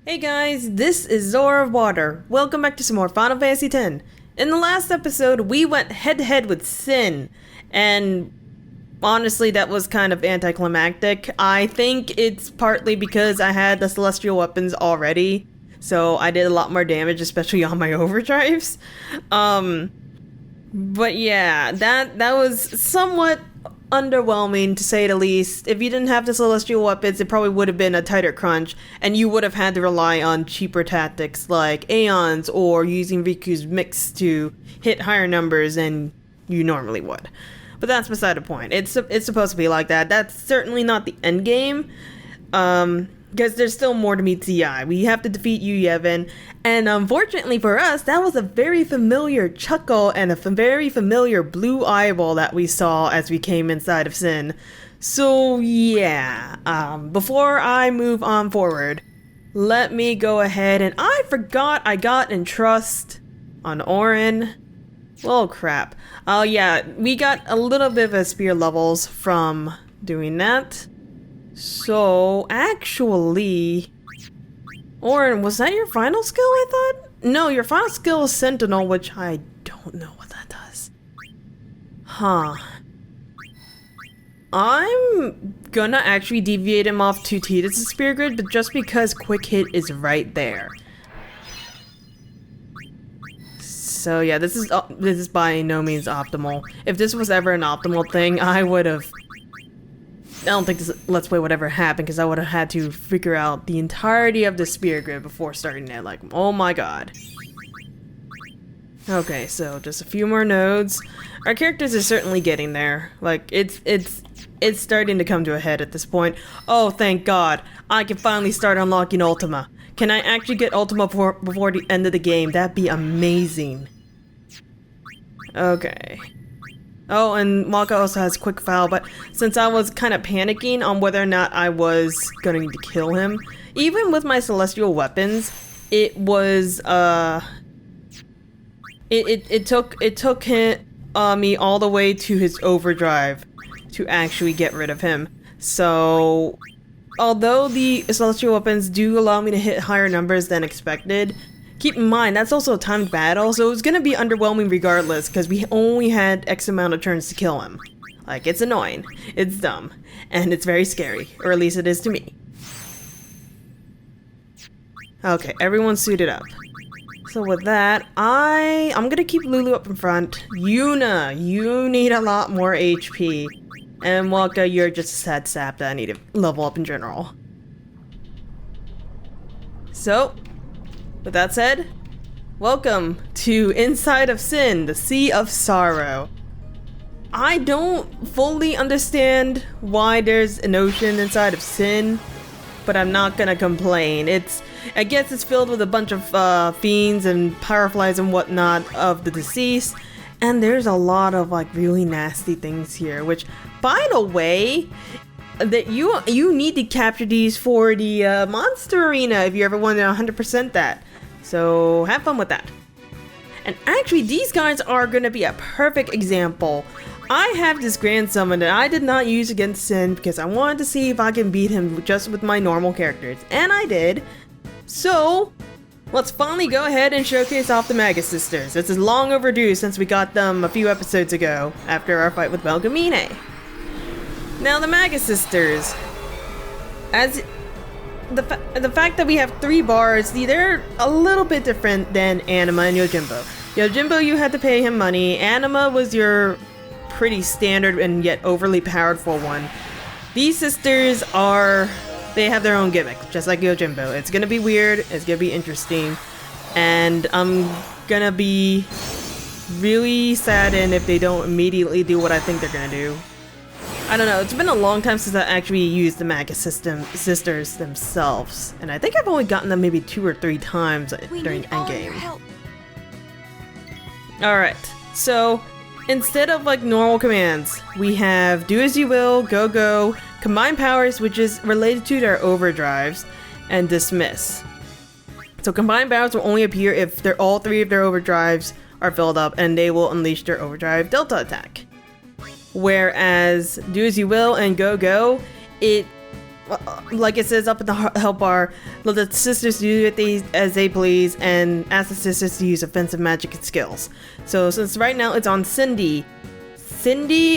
Hey guys, this is Zora of Water. Welcome back to some more Final Fantasy X. In the last episode, we went head-to-head with Sin, and honestly, that was kind of anticlimactic. I think it's partly because I had the celestial weapons already, so I did a lot more damage, especially on my overdrives. But yeah, that was somewhat underwhelming to say the least. If you didn't have the celestial weapons, it probably would have been a tighter crunch, and you would have had to rely on cheaper tactics like Aeons or using Riku's mix to hit higher numbers than you normally would. But that's beside the point. It's supposed to be like that. That's certainly not the end game. Because there's still more to meet Ti. We have to defeat Yu Yevon, and unfortunately for us, that was a very familiar chuckle and a very familiar blue eyeball that we saw as we came inside of Sin. So yeah, before I move on forward, let me go ahead, and I forgot I got Entrust on Auron. Well, crap. Oh yeah, we got a little bit of a spear levels from doing that. So, actually, Auron, was that your final skill, I thought? No, your final skill is Sentinel, which I don't know what that does. Huh. I'm gonna actually deviate him off to Tidus' Spear Grid, but just because Quick Hit is right there. So yeah, this is by no means optimal. If this was ever an optimal thing, I don't think this Let's Play would ever happen, because I would have had to figure out the entirety of the spear grid before starting it. Like, oh my god. Okay, so just a few more nodes. Our characters are certainly getting there. Like, it's starting to come to a head at this point. Oh, thank god. I can finally start unlocking Ultima. Can I actually get Ultima before the end of the game? That'd be amazing. Okay. Oh, and Waka also has Quick Foul, but since I was kind of panicking on whether or not I was going to kill him, even with my celestial weapons, it was, it took me all the way to his overdrive to actually get rid of him. So, although the celestial weapons do allow me to hit higher numbers than expected, keep in mind, that's also a timed battle, so it was gonna be underwhelming regardless, because we only had X amount of turns to kill him. Like, it's annoying, it's dumb, and it's very scary, or at least it is to me. Okay, everyone's suited up. So with that, I'm gonna keep Lulu up in front. Yuna, you need a lot more HP. And Waka, you're just a sad sap that I need to level up in general. So, with that said, welcome to Inside of Sin, the Sea of Sorrow. I don't fully understand why there's an ocean inside of Sin, but I'm not gonna complain. I guess it's filled with a bunch of fiends and fireflies and whatnot of the deceased, and there's a lot of like really nasty things here, which, by the way, that you need to capture these for the monster arena if you ever want to 100% that. So have fun with that. And actually, these guys are going to be a perfect example. I have this Grand Summon that I did not use against Sin because I wanted to see if I can beat him just with my normal characters. And I did. So, let's finally go ahead and showcase off the Magus Sisters. This is long overdue since we got them a few episodes ago after our fight with Belgamine. Now, the Magus Sisters, as the fact that we have 3 bars, they're a little bit different than Anima and Yojimbo. Yojimbo, you had to pay him money. Anima was your pretty standard and yet overly powerful one. These sisters they have their own gimmick, just like Yojimbo. It's gonna be weird, it's gonna be interesting, and I'm gonna be really saddened if they don't immediately do what I think they're gonna do. I don't know, it's been a long time since I actually used the Magus sisters themselves, and I think I've only gotten them maybe 2 or 3 times during endgame. Alright, so instead of like normal commands, we have Do As You Will, Go Go, Combine Powers, which is related to their overdrives, and Dismiss. So Combine Powers will only appear if all 3 of their overdrives are filled up, and they will unleash their overdrive Delta attack. Whereas Do As You Will and Go Go, it like it says up in the help bar, let the sisters do it as they please and ask the sisters to use offensive magic and skills. So since right now it's on Cindy,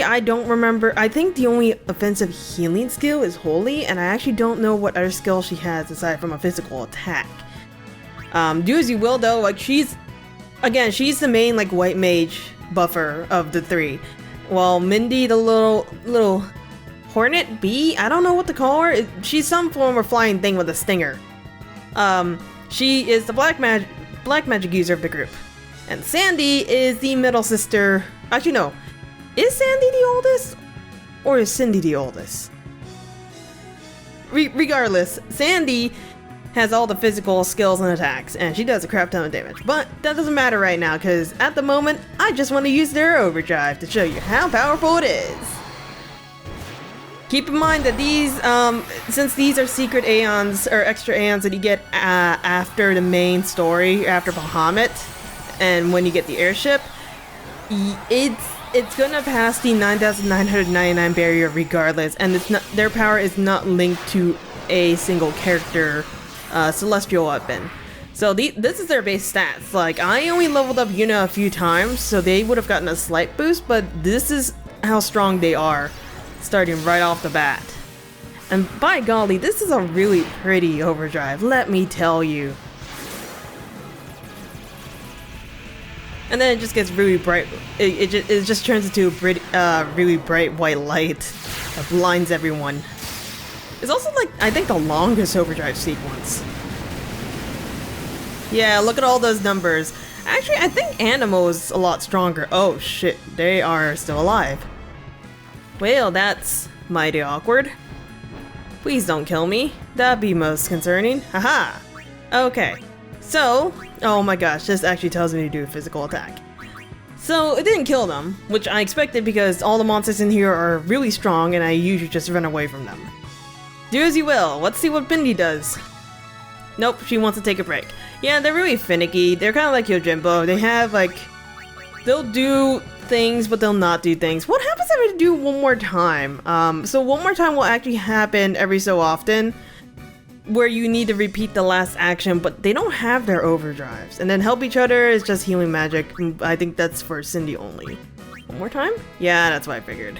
I don't remember. I think the only offensive healing skill is Holy, and I actually don't know what other skill she has aside from a physical attack. Do as you will though, like she's the main like white mage buffer of the three. While Mindy, the little hornet bee, I don't know what to call her. She's some form of flying thing with a stinger. She is the black magic user of the group. And Sandy is the middle sister. Actually no. Is Sandy the oldest? Or is Cindy the oldest? Regardless, Sandy has all the physical skills and attacks, and she does a crap ton of damage. But that doesn't matter right now, because at the moment, I just want to use their overdrive to show you how powerful it is. Keep in mind that these, since these are secret aeons, or extra aeons that you get after the main story, after Bahamut, and when you get the airship, it's gonna pass the 9,999 barrier regardless, and it's not, their power is not linked to a single character celestial weapon. So this is their base stats. Like, I only leveled up Yuna a few times, so they would have gotten a slight boost, but this is how strong they are, starting right off the bat. And by golly, this is a really pretty overdrive, let me tell you. And then it just gets really bright. It just turns into a really bright white light that blinds everyone. It's also like, I think, the longest overdrive sequence. Yeah, look at all those numbers. Actually, I think Animo is a lot stronger. Oh shit, they are still alive. Well, that's mighty awkward. Please don't kill me. That'd be most concerning. Haha. Okay. So, oh my gosh, this actually tells me to do a physical attack. So, it didn't kill them, which I expected because all the monsters in here are really strong and I usually just run away from them. Do as you will. Let's see what Bindi does. Nope, she wants to take a break. Yeah, they're really finicky. They're kind of like Yojimbo. They have like, they'll do things, but they'll not do things. What happens if I do one more time? So one more time will actually happen every so often, where you need to repeat the last action, but they don't have their overdrives. And then help each other is just healing magic. I think that's for Cindy only. One more time? Yeah, that's what I figured.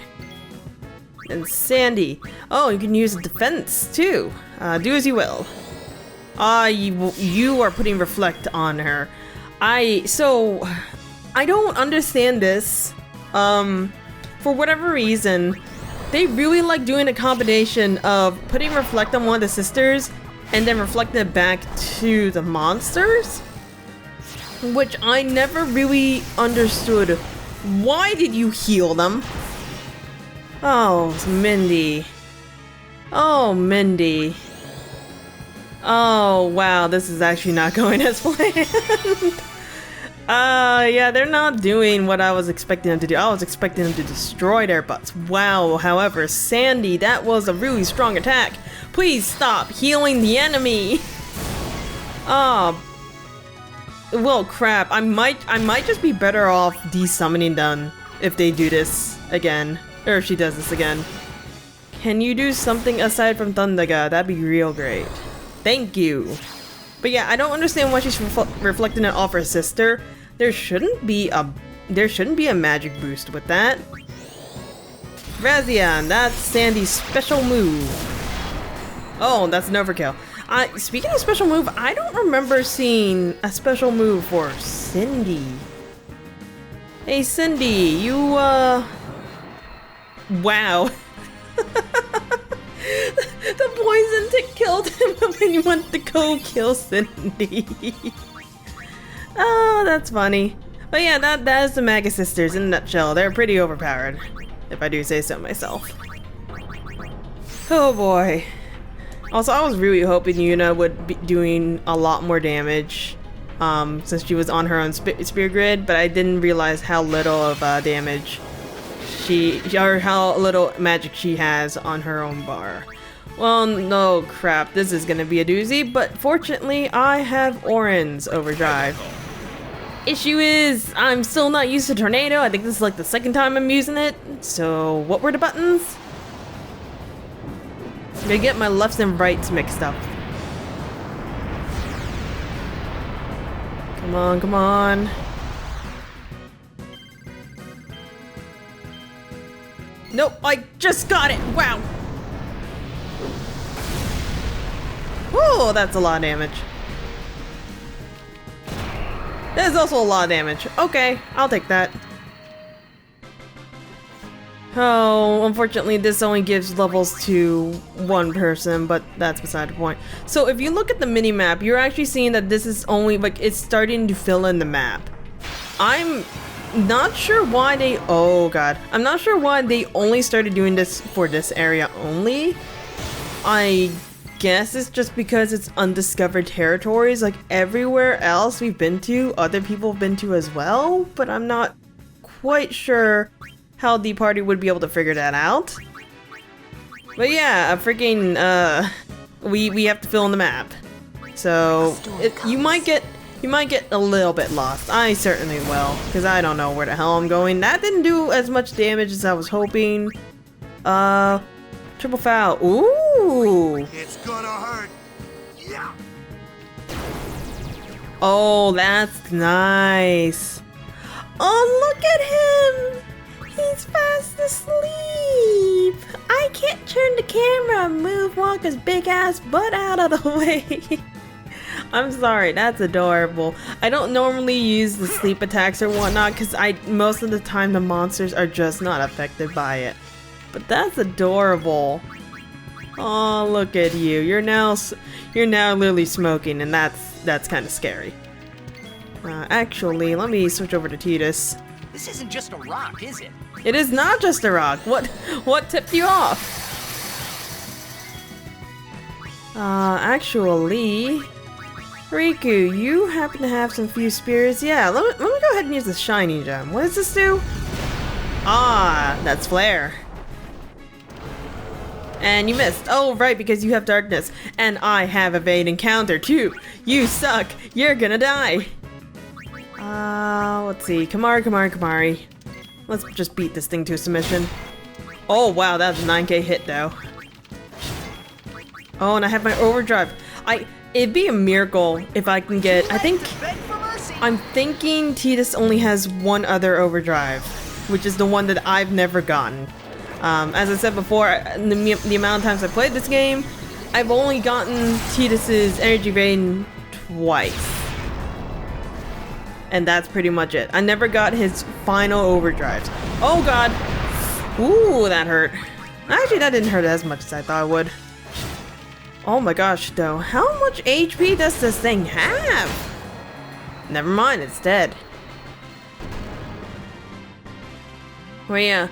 And Sandy. Oh, you can use defense too. Do as you will. You are putting reflect on her. I don't understand this. For whatever reason, they really like doing a combination of putting reflect on one of the sisters and then reflecting it back to the monsters, which I never really understood. Why did you heal them? Oh, Mindy. Oh, Mindy. Oh, wow, this is actually not going as planned. Yeah, they're not doing what I was expecting them to do. I was expecting them to destroy their butts. Wow, however, Sandy, that was a really strong attack. Please stop healing the enemy. Oh. Well, crap. I might just be better off desummoning them if they do this again. Or if she does this again. Can you do something aside from Thundaga? That'd be real great. Thank you. But yeah, I don't understand why she's reflecting it off her sister. There shouldn't be a magic boost with that. Razian, that's Sandy's special move. Oh, that's an overkill. Speaking of special move, I don't remember seeing a special move for Cindy. Hey Cindy, you wow. The poison tick killed him, but then you went to go kill Cindy. Oh, that's funny. But yeah, that is the Maga Sisters in a nutshell. They're pretty overpowered, if I do say so myself. Oh boy. Also, I was really hoping Yuna would be doing a lot more damage, since she was on her own spear grid, but I didn't realize how little of damage or how little magic she has on her own bar. Well, no crap, this is gonna be a doozy, but fortunately I have Orin's overdrive. Issue is, I'm still not used to Tornado. I think this is like the second time I'm using it. So, what were the buttons? I get my lefts and rights mixed up. Come on, come on. Nope, I just got it! Wow! Whoa, that's a lot of damage. That is also a lot of damage. Okay, I'll take that. Oh, unfortunately this only gives levels to one person, but that's beside the point. So if you look at the mini-map, you're actually seeing that this is only, like, it's starting to fill in the map. I'm not sure why they, oh god. I'm not sure why they only started doing this for this area only. I guess it's just because it's undiscovered territories, like everywhere else we've been to, other people have been to as well, but I'm not quite sure how the party would be able to figure that out. But yeah, we have to fill in the map. So you might get a little bit lost. I certainly will, because I don't know where the hell I'm going. That didn't do as much damage as I was hoping. Triple foul. Ooh. It's gonna hurt. Yeah. Oh, that's nice. Oh, look at him. He's fast asleep! I can't turn the camera and move Wonka's big ass butt out of the way. I'm sorry, that's adorable. I don't normally use the sleep attacks or whatnot because most of the time the monsters are just not affected by it. But that's adorable. Oh, look at you. You're now literally smoking, and that's kind of scary. Actually, let me switch over to Titus. This isn't just a rock, is it? It is not just a rock. What tipped you off? Actually, Riku, you happen to have some few spirits. Yeah, let me go ahead and use the shiny gem. What does this do? Ah, that's flare. And you missed. Oh, right, because you have darkness. And I have evade encounter too. You suck. You're gonna die. Let's see. Kamari. Let's just beat this thing to a submission. Oh, wow, that's a 9k hit, though. Oh, and I have my overdrive. It'd be a miracle if I can get... I'm thinking Titus only has one other overdrive, which is the one that I've never gotten. As I said before, the amount of times I played this game, I've only gotten Titus's energy vein twice. And that's pretty much it. I never got his final overdrives. Oh god! Ooh, that hurt. Actually, that didn't hurt as much as I thought it would. Oh my gosh, though. How much HP does this thing have? Never mind, it's dead. Well, yeah.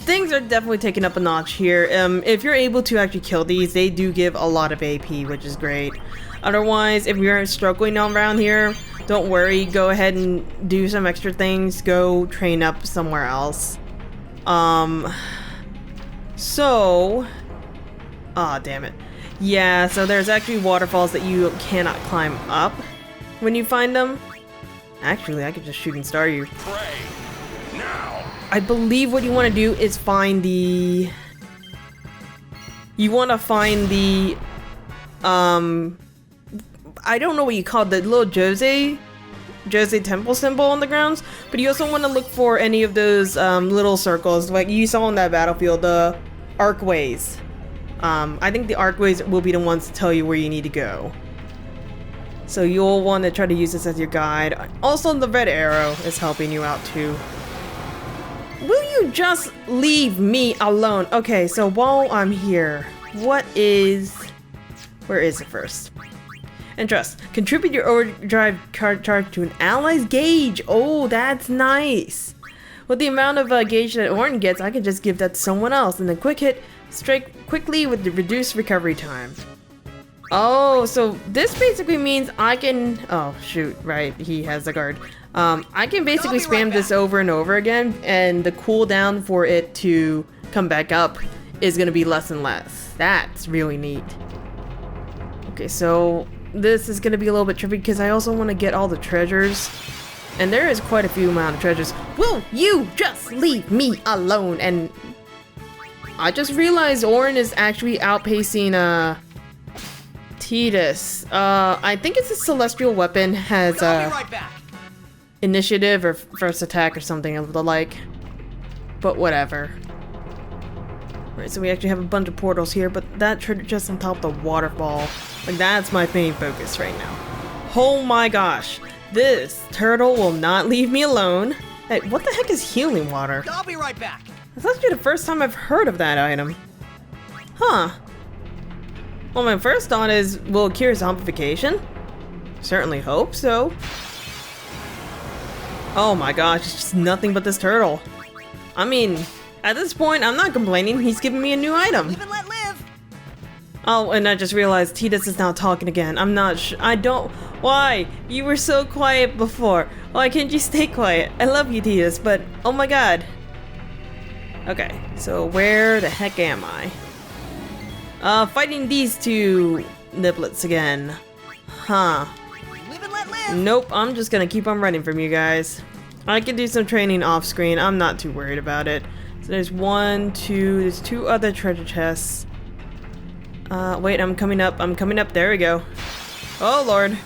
Things are definitely taking up a notch here. If you're able to actually kill these, they do give a lot of AP, which is great. Otherwise, if you're struggling around here, don't worry, go ahead and do some extra things, go train up somewhere else. Damn it. Yeah, so there's actually waterfalls that you cannot climb up when you find them. Actually, I could just shooting star you. Pray now. I believe what you want to do is find the... You want to find the... I don't know what you call it, the little Jose temple symbol on the grounds, but you also want to look for any of those little circles like you saw on that battlefield, the arcways. I think the arcways will be the ones to tell you where you need to go. So you'll want to try to use this as your guide. Also, the red arrow is helping you out too. Will you just leave me alone? Okay, so while I'm here, where is it first? And trust, contribute your overdrive charge to an ally's gauge. Oh, that's nice. With the amount of gauge that Orin gets, I can just give that to someone else and then quick hit strike quickly with the reduced recovery time. Oh, so this basically means I can... Oh, shoot, right, he has a guard. I can basically spam this over and over again, and the cooldown for it to come back up is going to be less and less. That's really neat. Okay, so this is going to be a little bit tricky because I also want to get all the treasures. And there is quite a few amount of treasures. Will you just leave me alone? And I just realized Orin is actually outpacing Tidus. I think it's a celestial weapon, has I'll be right back. initiative or first attack or something of the like. But whatever. Right, so we actually have a bunch of portals here, but that treasure chest on top of the waterfall, like that's my main focus right now. Oh my gosh, this turtle will not leave me alone. Hey, what the heck is healing water? I'll be right back. That's actually the first time I've heard of that item. Huh. Well, my first thought is, will it cure zombification? Certainly hope so. Oh my gosh, it's just nothing but this turtle. I mean, at this point, I'm not complaining. He's giving me a new item. Live and let live. Oh, and I just realized Tidus is now talking again. I'm not I don't- Why? You were so quiet before. Why can't you stay quiet? I love you, Tidus, but oh my god. Okay, so where the heck am I? Fighting these two niblets again. Huh. Live and let live. Nope, I'm just gonna keep on running from you guys. I can do some training off screen. I'm not too worried about it. So there's there's two other treasure chests. Wait, I'm coming up. There we go. Oh, Lord.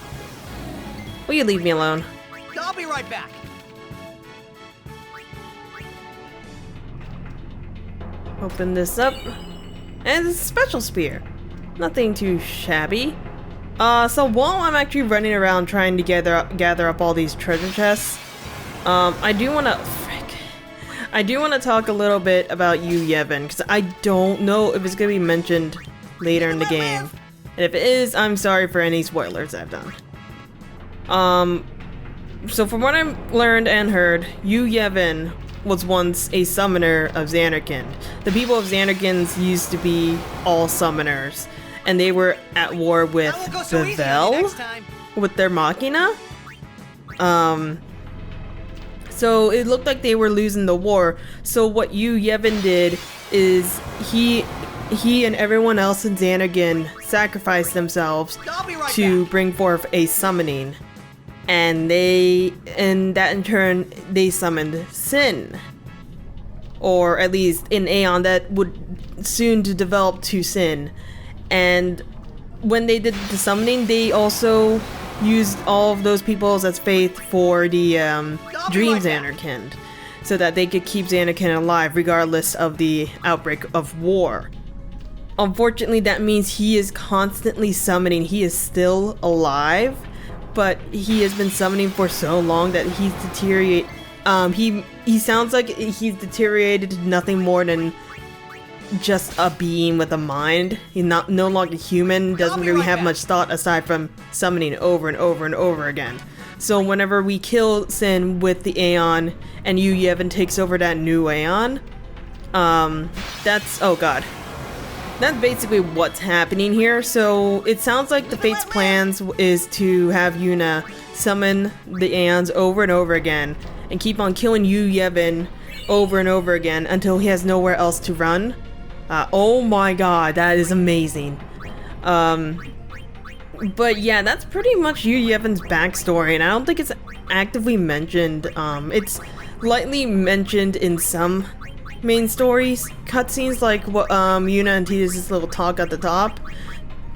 Will you leave me alone? I'll be right back. Open this up. And it's a special spear. Nothing too shabby. So while I'm actually running around trying to gather up all these treasure chests, I do want to talk a little bit about Yu Yevon, because I don't know if it's going to be mentioned later in the game. And if it is, I'm sorry for any spoilers I've done. So from what I've learned and heard, Yu Yevon was once a summoner of Xanarkand. The people of Xanarkand used to be all summoners, and they were at war with That won't go so easy on you Bevel, next time. with their Machina. So it looked like they were losing the war. So what Yu Yevon did is he and everyone else in Xanarkand sacrificed themselves I'll be right to back. bring forth a summoning. And that in turn, they summoned Sin. Or at least an Aeon that would soon to develop to Sin. And when they did the summoning, they also used all of those peoples as faith for the Dream right back. Xanarkand, so that they could keep Xanarkand alive regardless of the outbreak of war. Unfortunately, that means he is constantly summoning. He is still alive, but he has been summoning for so long that he's deteriorated. He sounds like he's deteriorated to nothing more than just a being with a mind. He's no longer human, doesn't be really right have back. much thought aside from summoning over and over and over again. So whenever we kill Sin with the Aeon and Yu Yevon takes over that new Aeon, oh god. That's basically what's happening here. So it sounds like the Fate's plans is to have Yuna summon the Aeons over and over again and keep on killing Yu Yevon over and over again until he has nowhere else to run. Oh my god, that is amazing. But yeah, that's pretty much Yu Yevon's backstory, and I don't think it's actively mentioned. It's lightly mentioned in some main stories, cutscenes, like what Yuna and Tidus' little talk at the top.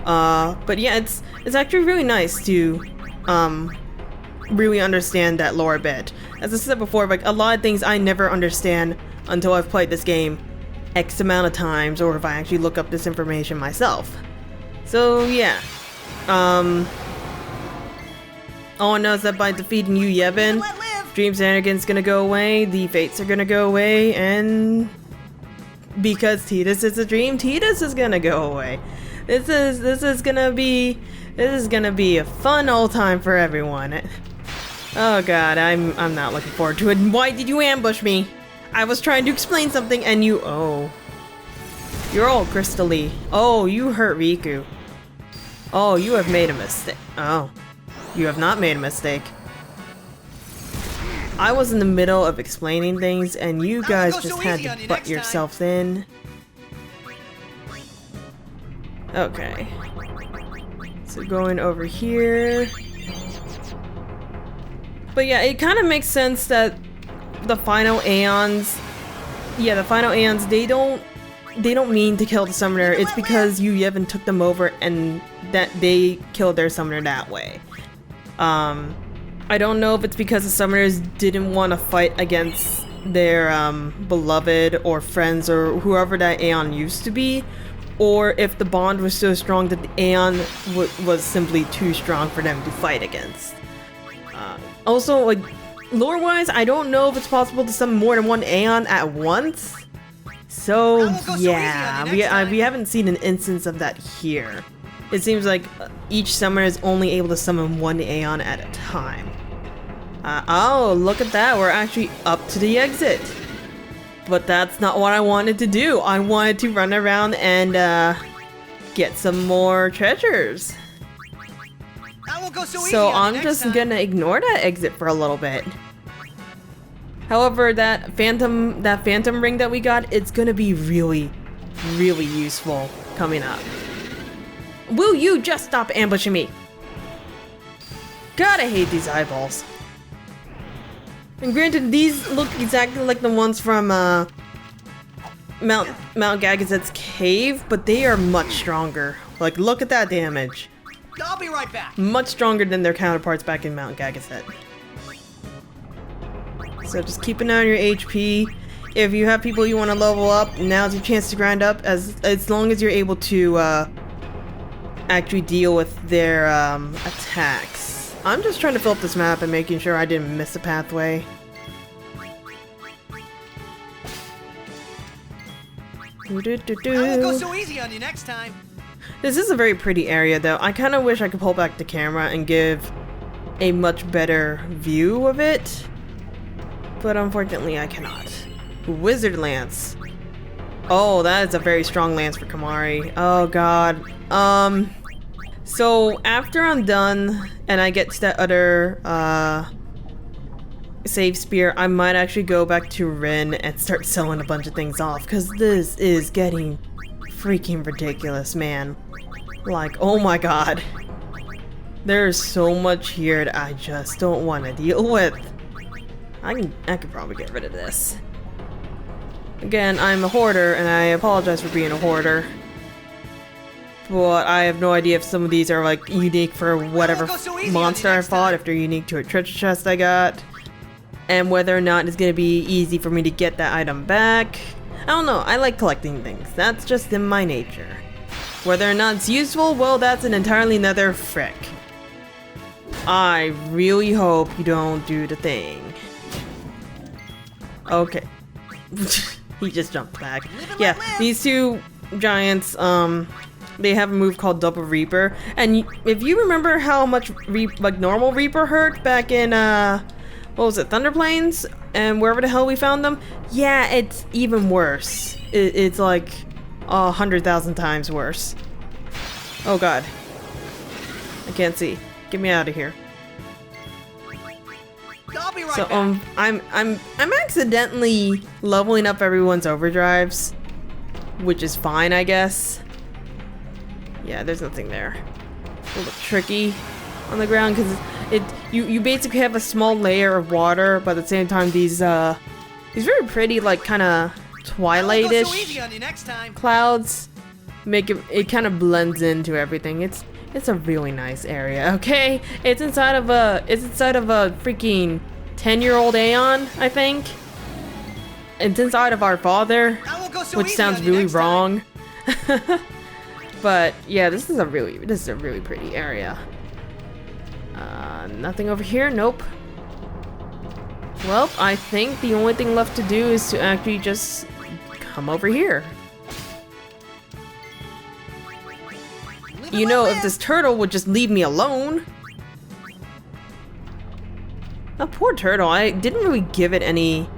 But yeah, it's actually really nice to really understand that lore a bit. As I said before, like a lot of things I never understand until I've played this game X amount of times, or if I actually look up this information myself. So yeah. All I know is that by defeating Yu Yevon, Let live. Dream Xanarkand's gonna go away, the Fates are gonna go away, and because Tidus is a dream, Tidus is gonna go away. This is gonna be a fun old time for everyone. Oh god, I'm not looking forward to it. Why did you ambush me? I was trying to explain something and you're all crystally. Oh, you hurt Riku. Oh, you have made a mistake. Oh, you have not made a mistake. I was in the middle of explaining things and you guys go just so had easy on to you butt next time. yourselves in. Okay. So going over here. But yeah, it kind of makes sense that the final Aeons, they don't they don't mean to kill the summoner. It's because you Yevon took them over and that they killed their summoner that way. I don't know if it's because the summoners didn't want to fight against their beloved or friends or whoever that Aeon used to be, or if the bond was so strong that the Aeon was simply too strong for them to fight against. Also, like, lore-wise, I don't know if it's possible to summon more than one Aeon at once. So, yeah, we haven't seen an instance of that here. It seems like each summoner is only able to summon one Aeon at a time. Oh, look at that, we're actually up to the exit. But that's not what I wanted to do. I wanted to run around and get some more treasures. So I'm just gonna ignore that exit for a little bit. However, that phantom ring that we got, it's gonna be really, really useful coming up. Will you just stop ambushing me? God, I hate these eyeballs. And granted, these look exactly like the ones from Mount Gagazet's cave, but they are much stronger. Like, look at that damage. I'll be right back. Much stronger than their counterparts back in Mount Gagazet. So just keep an eye on your HP. If you have people you want to level up, now's your chance to grind up. As long as you're able to actually deal with their attacks. I'm just trying to fill up this map and making sure I didn't miss a pathway. I won't go so easy on you next time. This is a very pretty area though. I kind of wish I could pull back the camera and give a much better view of it. But unfortunately I cannot. Wizard Lance. Oh, that is a very strong lance for Kamari. Oh god. So after I'm done and I get to that other save spear, I might actually go back to Rin and start selling a bunch of things off, because this is getting freaking ridiculous, man. Like, oh my god. There's so much here that I just don't want to deal with. I could probably get rid of this. Again, I'm a hoarder, and I apologize for being a hoarder. But I have no idea if some of these are like unique for whatever monster I fought, if they're unique to a treasure chest I got, and whether or not it's gonna be easy for me to get that item back. I don't know, I like collecting things. That's just in my nature. Whether or not it's useful, well, that's an entirely another frick. I really hope you don't do the thing. Okay. He just jumped back. Yeah, these two giants, they have a move called Double Reaper. And if you remember how much normal Reaper hurt back in, what was it, Thunder Plains? And wherever the hell we found them? Yeah, it's even worse. It's like 100,000 times worse. Oh god. I can't see. Get me out of here. I'll be right So back. I'm accidentally leveling up everyone's overdrives, which is fine, I guess. Yeah, there's nothing there. A little tricky on the ground because you basically have a small layer of water, but at the same time these very pretty, like, kind of twilight-ish so easy on you next time. clouds make it kind of blends into everything. It's a really nice area, okay? It's inside of a freaking 10-year-old Aeon, I think. It's inside of our father, I won't go so which easy sounds on you really next time. wrong. But yeah, this is a really pretty area. Nothing over here, nope. Well, I think the only thing left to do is to actually just come over here. You know, if this turtle would just leave me alone. That poor turtle, I didn't really give it any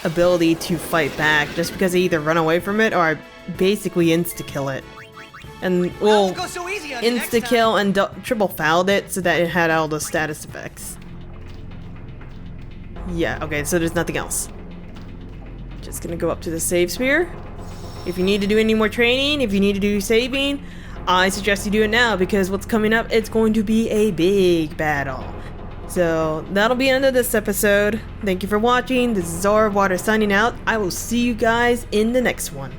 ability to fight back, just because I either run away from it or I basically insta-kill it. And, well, Go so easy on you next time. insta-kill and triple fouled it so that it had all the status effects. Yeah, okay, so there's nothing else. Just gonna go up to the save spear. If you need to do any more training, if you need to do saving, I suggest you do it now, because what's coming up, it's going to be a big battle. So that'll be the end of this episode. Thank you for watching. This is Zora Water signing out. I will see you guys in the next one.